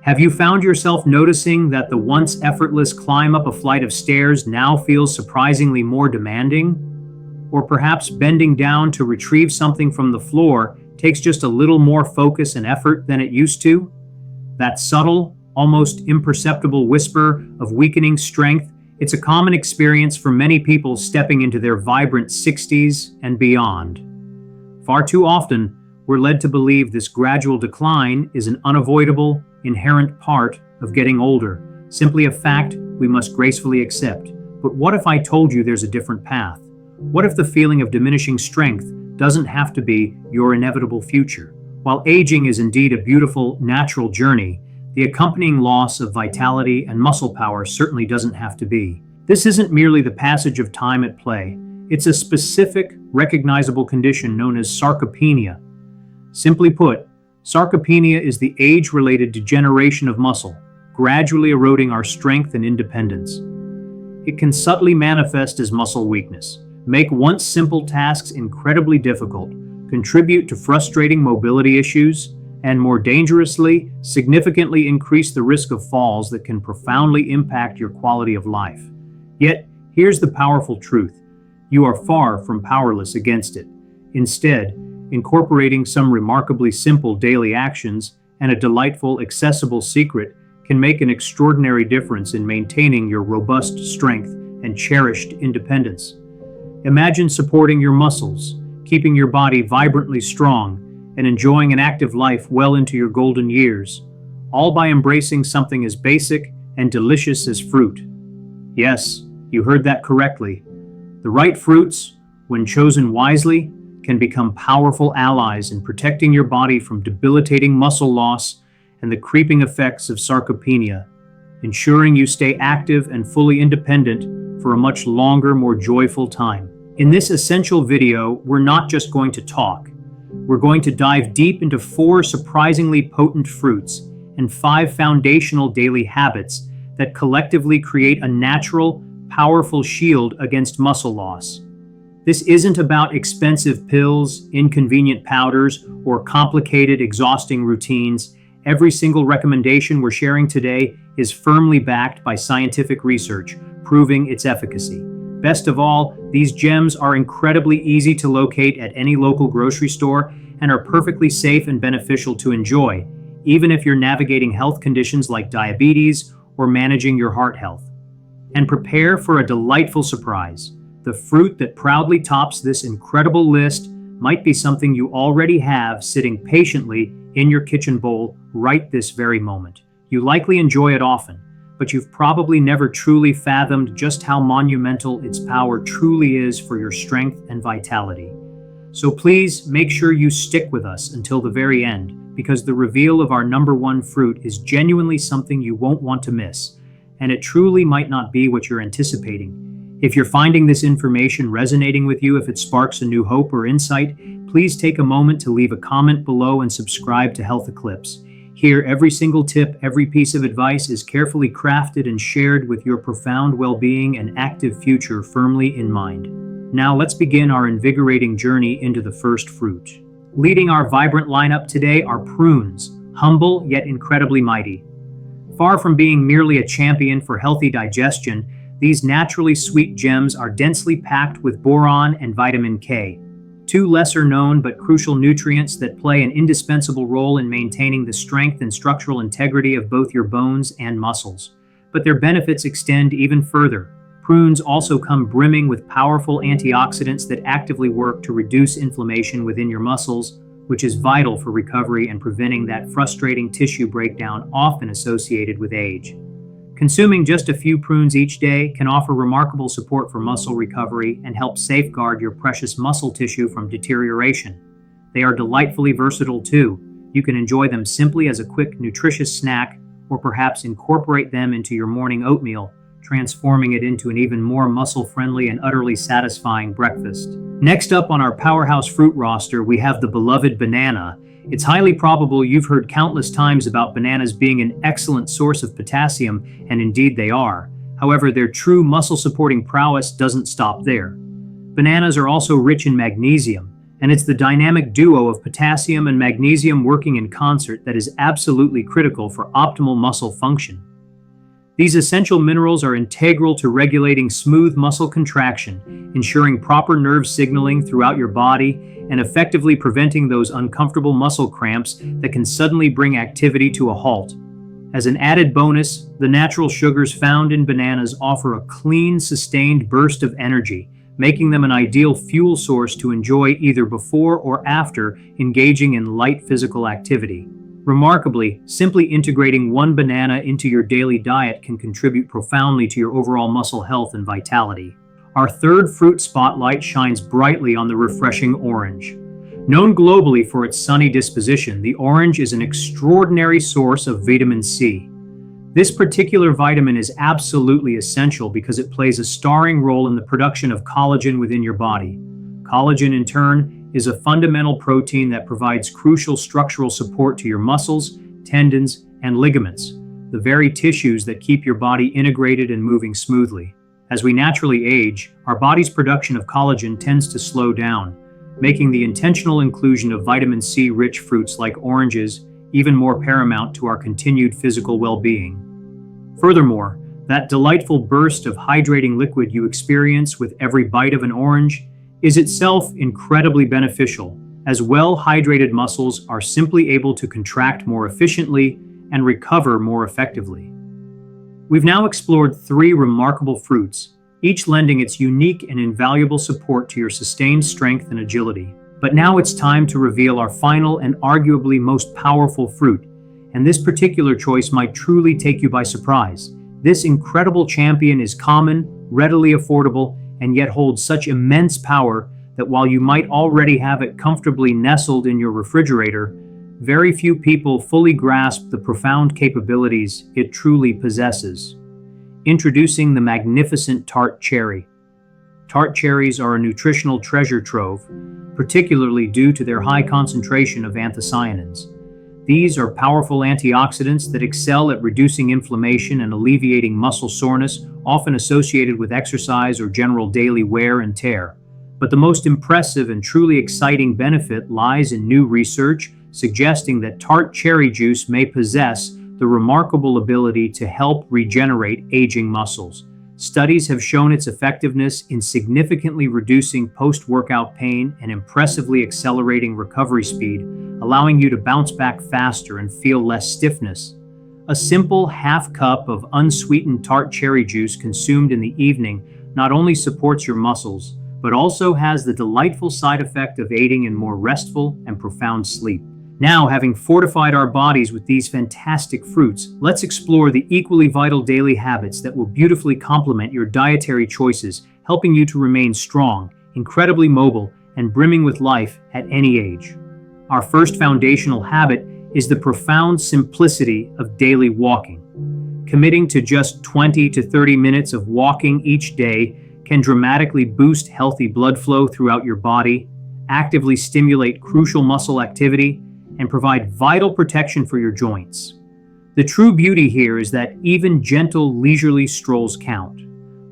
Have you found yourself noticing that the once effortless climb up a flight of stairs now feels surprisingly more demanding? Or perhaps bending down to retrieve something from the floor takes just a little more focus and effort than it used to? That subtle, almost imperceptible whisper of weakening strength, it's a common experience for many people stepping into their vibrant 60s and beyond. Far too often, we're led to believe this gradual decline is an unavoidable, inherent part of getting older, simply a fact we must gracefully accept. But what if I told you there's a different path? What if the feeling of diminishing strength doesn't have to be your inevitable future? While aging is indeed a beautiful, natural journey, the accompanying loss of vitality and muscle power certainly doesn't have to be. This isn't merely the passage of time at play. It's a specific, recognizable condition known as sarcopenia. Simply put, sarcopenia is the age-related degeneration of muscle, gradually eroding our strength and independence. It can subtly manifest as muscle weakness, make once simple tasks incredibly difficult, contribute to frustrating mobility issues, and more dangerously, significantly increase the risk of falls that can profoundly impact your quality of life. Yet, here's the powerful truth. You are far from powerless against it. Instead, incorporating some remarkably simple daily actions and a delightful, accessible secret can make an extraordinary difference in maintaining your robust strength and cherished independence. Imagine supporting your muscles, keeping your body vibrantly strong, and enjoying an active life well into your golden years, all by embracing something as basic and delicious as fruit. Yes, you heard that correctly. The right fruits, when chosen wisely, can become powerful allies in protecting your body from debilitating muscle loss and the creeping effects of sarcopenia, ensuring you stay active and fully independent for a much longer, more joyful time. In this essential video, we're not just going to talk. We're going to dive deep into 4 surprisingly potent fruits and 5 foundational daily habits that collectively create a natural, powerful shield against muscle loss. This isn't about expensive pills, inconvenient powders, or complicated, exhausting routines. Every single recommendation we're sharing today is firmly backed by scientific research, proving its efficacy. Best of all, these gems are incredibly easy to locate at any local grocery store and are perfectly safe and beneficial to enjoy, even if you're navigating health conditions like diabetes or managing your heart health. And prepare for a delightful surprise. The fruit that proudly tops this incredible list might be something you already have sitting patiently in your kitchen bowl right this very moment. You likely enjoy it often, but you've probably never truly fathomed just how monumental its power truly is for your strength and vitality. So please make sure you stick with us until the very end, because the reveal of our number 1 fruit is genuinely something you won't want to miss, and it truly might not be what you're anticipating. If you're finding this information resonating with you, if it sparks a new hope or insight, please take a moment to leave a comment below and subscribe to Health Eclipse. Here, every single tip, every piece of advice is carefully crafted and shared with your profound well-being and active future firmly in mind. Now let's begin our invigorating journey into the first fruit. Leading our vibrant lineup today are prunes, humble yet incredibly mighty. Far from being merely a champion for healthy digestion, these naturally sweet gems are densely packed with boron and vitamin K, 2 lesser-known but crucial nutrients that play an indispensable role in maintaining the strength and structural integrity of both your bones and muscles. But their benefits extend even further. Prunes also come brimming with powerful antioxidants that actively work to reduce inflammation within your muscles, which is vital for recovery and preventing that frustrating tissue breakdown often associated with age. Consuming just a few prunes each day can offer remarkable support for muscle recovery and help safeguard your precious muscle tissue from deterioration. They are delightfully versatile too. You can enjoy them simply as a quick, nutritious snack, or perhaps incorporate them into your morning oatmeal, transforming it into an even more muscle-friendly and utterly satisfying breakfast. Next up on our powerhouse fruit roster, we have the beloved banana. It's highly probable you've heard countless times about bananas being an excellent source of potassium, and indeed they are. However, their true muscle-supporting prowess doesn't stop there. Bananas are also rich in magnesium, And it's the dynamic duo of potassium and magnesium working in concert that is absolutely critical for optimal muscle function. These essential minerals are integral to regulating smooth muscle contraction, ensuring proper nerve signaling throughout your body, and effectively preventing those uncomfortable muscle cramps that can suddenly bring activity to a halt. As an added bonus, the natural sugars found in bananas offer a clean, sustained burst of energy, making them an ideal fuel source to enjoy either before or after engaging in light physical activity. Remarkably, simply integrating one banana into your daily diet can contribute profoundly to your overall muscle health and vitality. Our third fruit spotlight shines brightly on the refreshing orange. Known globally for its sunny disposition, the orange is an extraordinary source of vitamin C. This particular vitamin is absolutely essential because it plays a starring role in the production of collagen within your body. Collagen, in turn, is a fundamental protein that provides crucial structural support to your muscles, tendons, and ligaments, the very tissues that keep your body integrated and moving smoothly. As we naturally age, our body's production of collagen tends to slow down, making the intentional inclusion of vitamin C-rich fruits like oranges even more paramount to our continued physical well-being. Furthermore, that delightful burst of hydrating liquid you experience with every bite of an orange is itself incredibly beneficial, as well-hydrated muscles are simply able to contract more efficiently and recover more effectively. We've now explored three remarkable fruits, each lending its unique and invaluable support to your sustained strength and agility. But now it's time to reveal our final and arguably most powerful fruit, and this particular choice might truly take you by surprise. This incredible champion is common, readily affordable, and yet holds such immense power that while you might already have it comfortably nestled in your refrigerator, very few people fully grasp the profound capabilities it truly possesses. Introducing the magnificent tart cherry. Tart cherries are a nutritional treasure trove, particularly due to their high concentration of anthocyanins. These are powerful antioxidants that excel at reducing inflammation and alleviating muscle soreness, often associated with exercise or general daily wear and tear. But the most impressive and truly exciting benefit lies in new research suggesting that tart cherry juice may possess the remarkable ability to help regenerate aging muscles. Studies have shown its effectiveness in significantly reducing post-workout pain and impressively accelerating recovery speed, allowing you to bounce back faster and feel less stiffness. A simple half cup of unsweetened tart cherry juice consumed in the evening not only supports your muscles, but also has the delightful side effect of aiding in more restful and profound sleep. Now, having fortified our bodies with these fantastic fruits, let's explore the equally vital daily habits that will beautifully complement your dietary choices, helping you to remain strong, incredibly mobile, and brimming with life at any age. Our first foundational habit is the profound simplicity of daily walking. Committing to just 20 to 30 minutes of walking each day can dramatically boost healthy blood flow throughout your body, actively stimulate crucial muscle activity, and provide vital protection for your joints. The true beauty here is that even gentle, leisurely strolls count.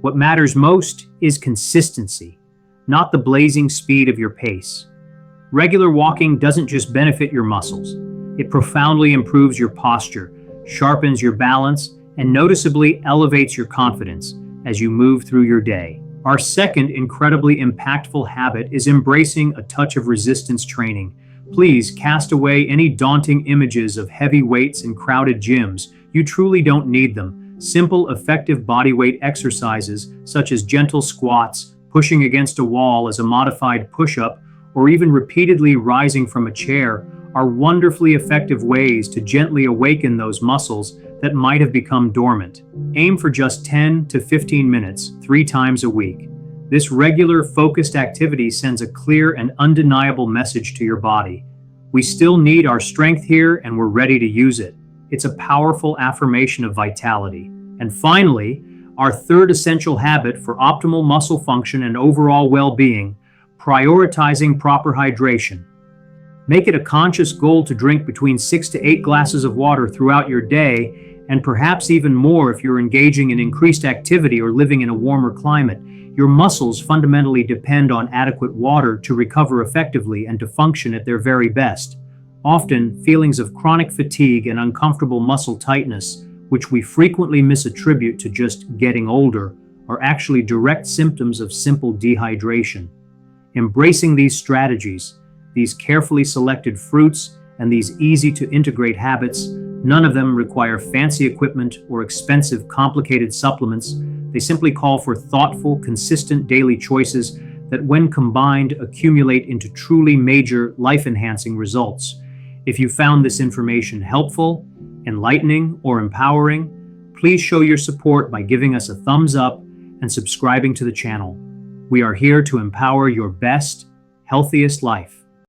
What matters most is consistency, not the blazing speed of your pace. Regular walking doesn't just benefit your muscles. It profoundly improves your posture, sharpens your balance, and noticeably elevates your confidence as you move through your day. Our second incredibly impactful habit is embracing a touch of resistance training. Please cast away any daunting images of heavy weights and crowded gyms. You truly don't need them. Simple, effective bodyweight exercises such as gentle squats, pushing against a wall as a modified push-up, or even repeatedly rising from a chair are wonderfully effective ways to gently awaken those muscles that might have become dormant. Aim for just 10 to 15 minutes, 3 times a week. This regular, focused activity sends a clear and undeniable message to your body. We still need our strength here, and we're ready to use it. It's a powerful affirmation of vitality. And finally, our third essential habit for optimal muscle function and overall well-being, prioritizing proper hydration. Make it a conscious goal to drink between 6 to 8 glasses of water throughout your day, and perhaps even more if you're engaging in increased activity or living in a warmer climate. Your muscles fundamentally depend on adequate water to recover effectively and to function at their very best. Often, feelings of chronic fatigue and uncomfortable muscle tightness, which we frequently misattribute to just getting older, are actually direct symptoms of simple dehydration. Embracing these strategies, these carefully selected fruits, and these easy-to-integrate habits, none of them require fancy equipment or expensive, complicated supplements. They simply call for thoughtful, consistent daily choices that, when combined, accumulate into truly major, life-enhancing results. If you found this information helpful, enlightening, or empowering, please show your support by giving us a thumbs up and subscribing to the channel. We are here to empower your best, healthiest life.